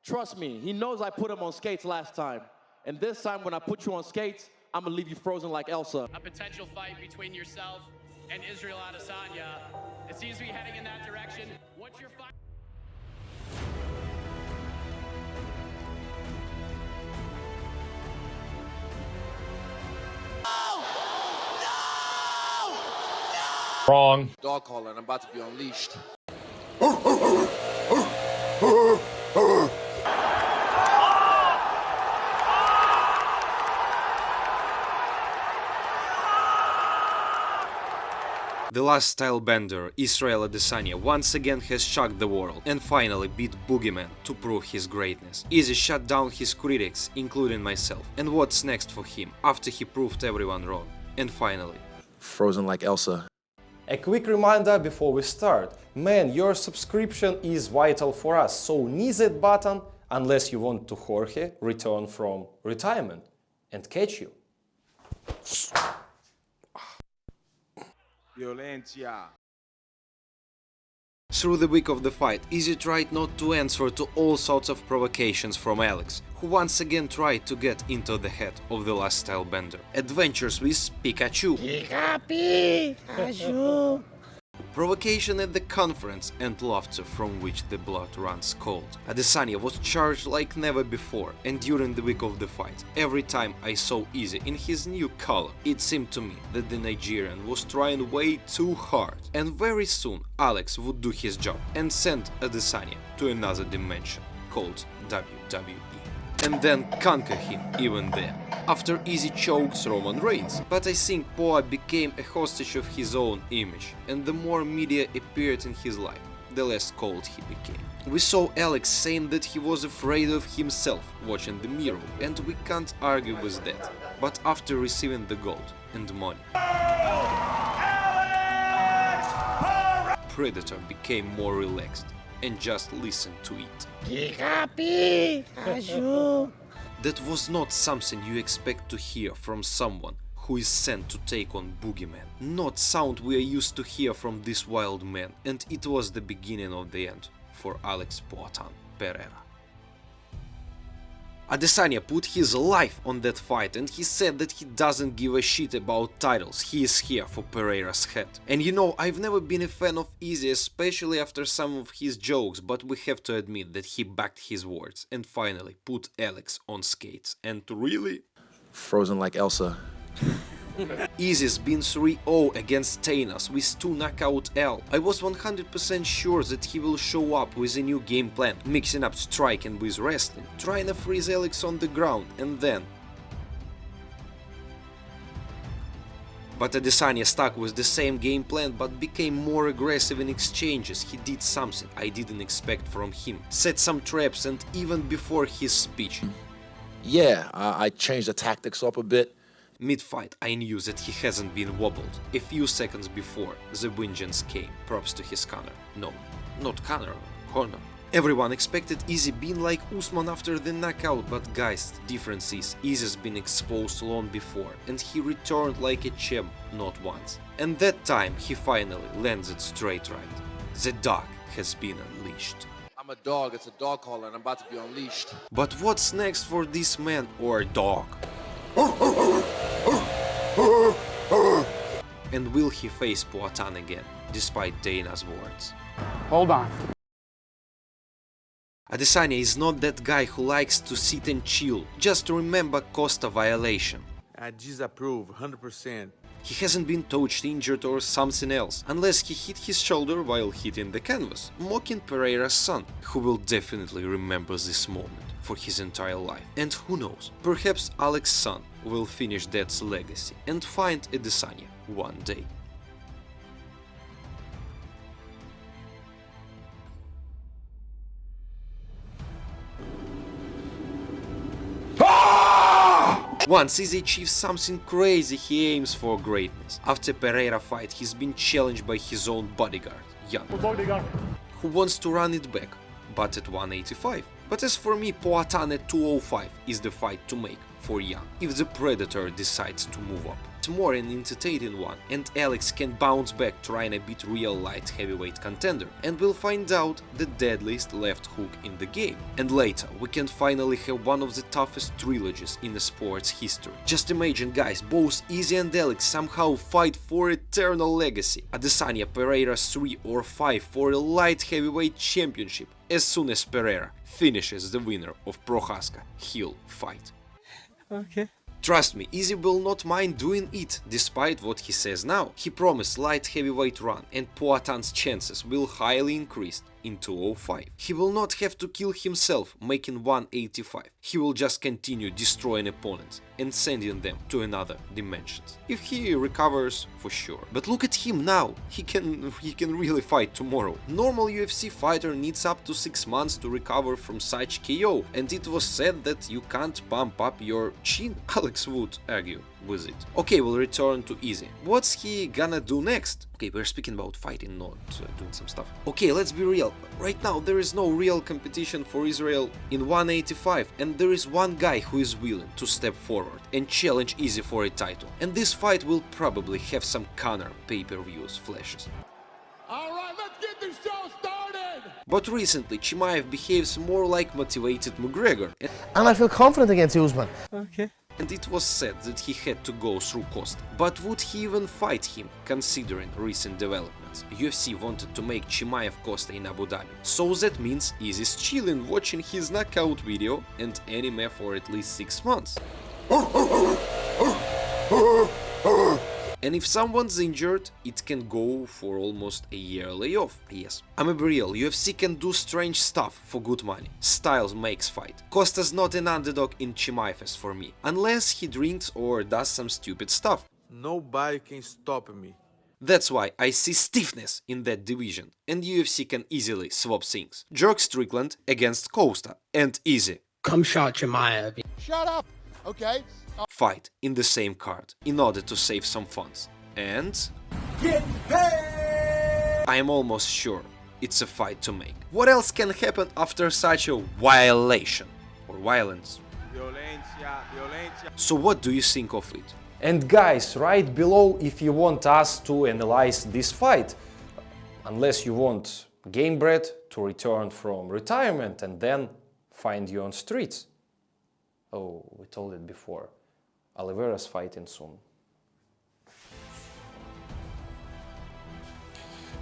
Trust me, he knows I put him on skates last time. And this time when I put you on skates, I'm gonna leave you frozen like Elsa. A potential fight between yourself and Israel Adesanya. It seems to be heading in that direction. What's your fight? Wrong. Dog collar, and I'm about to be unleashed. The last style bender, Israel Adesanya, once again has shocked the world and finally beat Boogeyman to prove his greatness. Izzy shut down his critics, including myself. And what's next for him after he proved everyone wrong? And finally, Frozen like Elsa. A quick reminder before we start. Man, your subscription is vital for us, so knee that button unless you want to Jorge return from retirement and catch you. Violencia. through the week of the fight, Izzy tried not to answer to all sorts of provocations from Alex, who once again tried to get into the head of the last style bender. Adventures with Pikachu. Pikachu. Provocation at the conference and laughter from which the blood runs cold. Adesanya was charged like never before, and during the week of the fight, every time I saw Izzy in his new color, it seemed to me that the Nigerian was trying way too hard. And very soon Alex would do his job and send Adesanya to another dimension called WWE. And then conquer him even there, after Izzy chokes Roman Reigns. But I think Poa became a hostage of his own image, and the more media appeared in his life, the less cold he became. We saw Alex saying that he was afraid of himself watching the mirror, and we can't argue with that. But after receiving the gold and money, Predator became more relaxed and just listened to it. That was not something you expect to hear from someone who is sent to take on Boogeyman. Not sound we are used to hear from this wild man, and it was the beginning of the end for Alex Pereira. Adesanya put his life on that fight, and he said that he doesn't give a shit about titles, he is here for Pereira's head. And you know, I've never been a fan of Izzy, especially after some of his jokes, but we have to admit that he backed his words and finally put Alex on skates. And really? Frozen like Elsa. Izzy's been 3-0 against Thanos with 2 knockout L. I was 100% sure that he will show up with a new game plan, mixing up striking with wrestling, trying to freeze Alex on the ground, and then... But Adesanya stuck with the same game plan but became more aggressive in exchanges. He did something I didn't expect from him, set some traps, and even before his speech... Yeah, I changed the tactics up a bit. Mid-fight, I knew that he hasn't been wobbled. A few seconds before, the vengeance came, props to his corner. No, not corner. Everyone expected Izzy being like Usman after the knockout, but guys, the difference is, Izzy's been exposed long before, and he returned like a champ, not once. And that time, he finally lands it straight right. The dog has been unleashed. I'm a dog, it's a dog collar, and I'm about to be unleashed. But what's next for this man or dog? And will he face Poatan again, despite Dana's words? Hold on. Adesanya is not that guy who likes to sit and chill, just remember Costa violation. I disapprove, 100%. He hasn't been touched, injured or something else, unless he hit his shoulder while hitting the canvas, mocking Pereira's son, who will definitely remember this moment for his entire life. And who knows, perhaps Alex's son will finish Dad's legacy and find Adesanya one day. Once Izzy achieves something crazy, he aims for greatness. After Pereira fight, he's been challenged by his own bodyguard, Jan, who wants to run it back, but at 185. But as for me, Poatan at 205 is the fight to make for Jan, if the Predator decides to move up. fight more an entertaining one, and Alex can bounce back trying to beat real light heavyweight contender, and we'll find out the deadliest left hook in the game. And later, we can finally have one of the toughest trilogies in the sport's history. Just imagine, guys, both Izzy and Alex somehow fight for eternal legacy. Adesanya Pereira 3 or 5 for a light heavyweight championship, as soon as Pereira finishes the winner of Prochaska heel fight. Okay. Trust me, Izzy will not mind doing it, despite what he says now. He promised light heavyweight run, and Poatan's chances will highly increase in 205. He will not have to kill himself making 185. He will just continue destroying opponents and sending them to another dimensions. If he recovers, for sure. But look at him now. He can really fight tomorrow. Normal UFC fighter needs up to 6 months to recover from such KO, and it was said that you can't pump up your chin. Alex would argue with it. Okay, we'll return to Izzy. What's he gonna do next? Okay, we're speaking about fighting, not doing some stuff. Okay, let's be real. Right now, there is no real competition for Israel in 185, and there is one guy who is willing to step forward and challenge Izzy for a title. And this fight will probably have some Conor pay-per-views flashes. Alright, let's get this show started! But recently, Chimaev behaves more like motivated McGregor, And I feel confident against Usman. Okay. and it was said that he had to go through Costa. But would he even fight him, considering recent developments? UFC wanted to make Chimaev Costa in Abu Dhabi, so that means Izzy's chilling watching his knockout video and anime for at least 6 months. And if someone's injured, it can go for almost a year layoff. Yes, I'm a real. UFC can do strange stuff for good money. Styles makes fight. Costa's not an underdog in Chimaev for me, unless he drinks or does some stupid stuff. Nobody can stop me. That's why I see stiffness in that division, and UFC can easily swap things. Jerk Strickland against Costa, and Izzy Come shot Chimaev. Shut up, okay? fight in the same card, in order to save some funds. And I am almost sure it's a fight to make. What else can happen after such a violation or violence? So what do you think of it? And guys, write below if you want us to analyze this fight, unless you want Gamebred to return from retirement and then find you on streets. Oh, we told it before. Oliveira's fighting soon.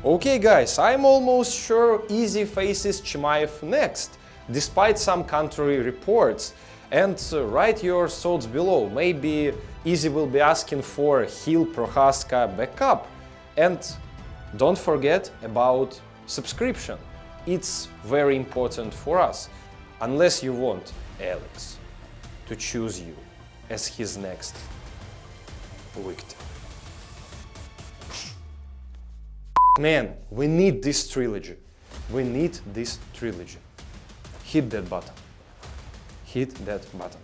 Okay guys, I'm almost sure Izzy faces Chimaev next, despite some contrary reports. And write your thoughts below. Maybe Izzy will be asking for heel Prochaska backup. And don't forget about subscription. It's very important for us, unless you want Alex to choose you as his next victim. Man, we need this trilogy. We need this trilogy. Hit that button. Hit that button.